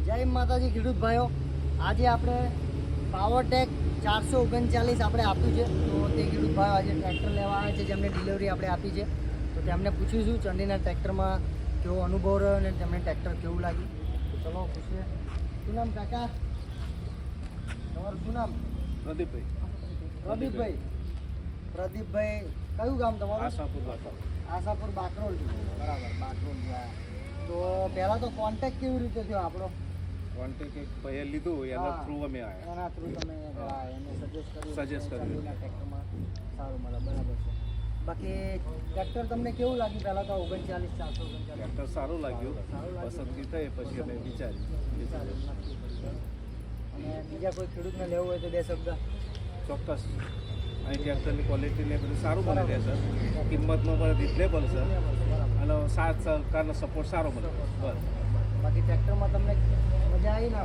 જય માતાજી ખેડૂત ભાઈઓ, આજે આપણે પાવરટેક 439 આપણે આપ્યું છે. તો તે ખેડૂત ભાઈઓ આજે ટ્રેક્ટર લેવા આવ્યા છે, જેમને ડિલિવરી આપણે આપી છે. તો તેમને પૂછીશું ચંડીના ટ્રેક્ટરમાં કેવો અનુભવ રહ્યો અને તેમને ટ્રેક્ટર કેવું લાગ્યું. તો ચલો પૂછીએ. શું નામ કાકા? તમારું શું નામ? પ્રદીપભાઈ. પ્રદીપભાઈ, કયું ગામ તમારું? આશાપુર બાકરોલ. બરાબર, બાકરોલ. તો પહેલાં તો કોન્ટેક્ટ કેવી રીતે થયો આપણો? કોન્ટેક્ટ એક ભાઈએ લીધું, એના થ્રુ અમે આવ્યા. એના થ્રુ તમે એને સજેસ્ટ કર્યું. ટ્રેક્ટરમાં સારું મળે, બરાબર છે. બાકી ટ્રેક્ટર તમને કેવું લાગ્યું? પહેલાં તો 39,439 ટ્રેક્ટર સારું લાગ્યું, પસંદગી થઈ પછી અમે વિચાર્યું. અને બીજા કોઈ ખેડૂતને લેવું હોય તો બે શબ્દ. ચોક્કસ અહીં ટ્રેક્ટરની ક્વોલિટીને બધું સારું મળે રહેશે, કિંમતમાં પણ રિઝનેબલ છે અને સાથ સહકારનો સપોર્ટ સારો મળે. બસ બાકી ટ્રેક્ટરમાં તમને મજા આવી ને?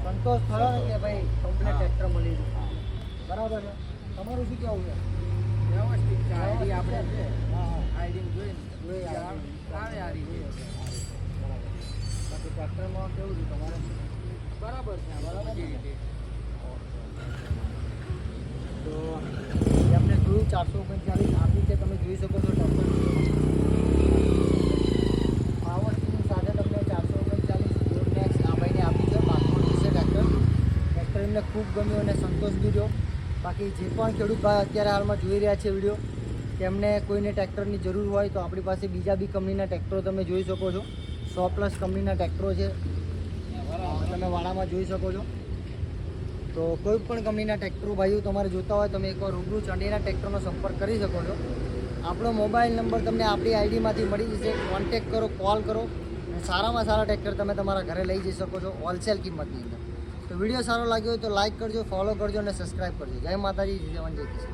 સંતોષ થયો ને કે ભાઈ કમ્પ્લીટ ટ્રેક્ટર મળી ગયું? બરાબર છે. તમારું શું કહેવું છે? વ્યવસ્થિત છે. આઈડી આપણે છે, હા, આઈડી જોઈને આવે આ રીતે બાકી ટ્રેક્ટરમાં કેવું છે તમારે? બરાબર છે. બરાબર બધી છે. રીતે તો એમને જોયું 439 આપી છે, તમે જોઈ શકો છો. ટ્રેક્ટર પાવર સ્ટીરિંગ સાથે તમને 439 રોડમેક્સ આ ભાઈને આપી છે. બાકરોલ છે ટ્રેક્ટર એમને ખૂબ ગમ્યું અને સંતોષ દીધો. બાકી જે પણ ખેડૂત ભાઈ અત્યારે હાલમાં જોઈ રહ્યા છે વિડીયો, તેમને કોઈને ટ્રેક્ટરની જરૂર હોય તો આપણી પાસે બીજા બી કંપનીના ટ્રેક્ટરો તમે જોઈ શકો છો. 100+ કંપનીના ટ્રેક્ટરો છે, તમે વાડામાં જોઈ શકો છો. તો કોઈ પણ કંપનીના ટ્રેક્ટરો ભાઈઓ તમારે જોતા હોય તમે એકવાર રૂબરૂ ચંડીના ટ્રેક્ટરનો સંપર્ક કરી શકો છો. આપણો મોબાઈલ નંબર તમને આપણી આઈડીમાંથી મળી જશે. કોન્ટેક કરો, કોલ કરો અને સારામાં સારા ટ્રેક્ટર તમે તમારા ઘરે લઈ જઈ શકો છો હોલસેલ કિંમતની અંદર. તો વિડીયો સારો લાગ્યો હોય તો લાઇક કરજો, ફોલો કરજો અને સબસ્ક્રાઈબ કરજો. જય માતાજી, જય જવાન, જય કિસાન.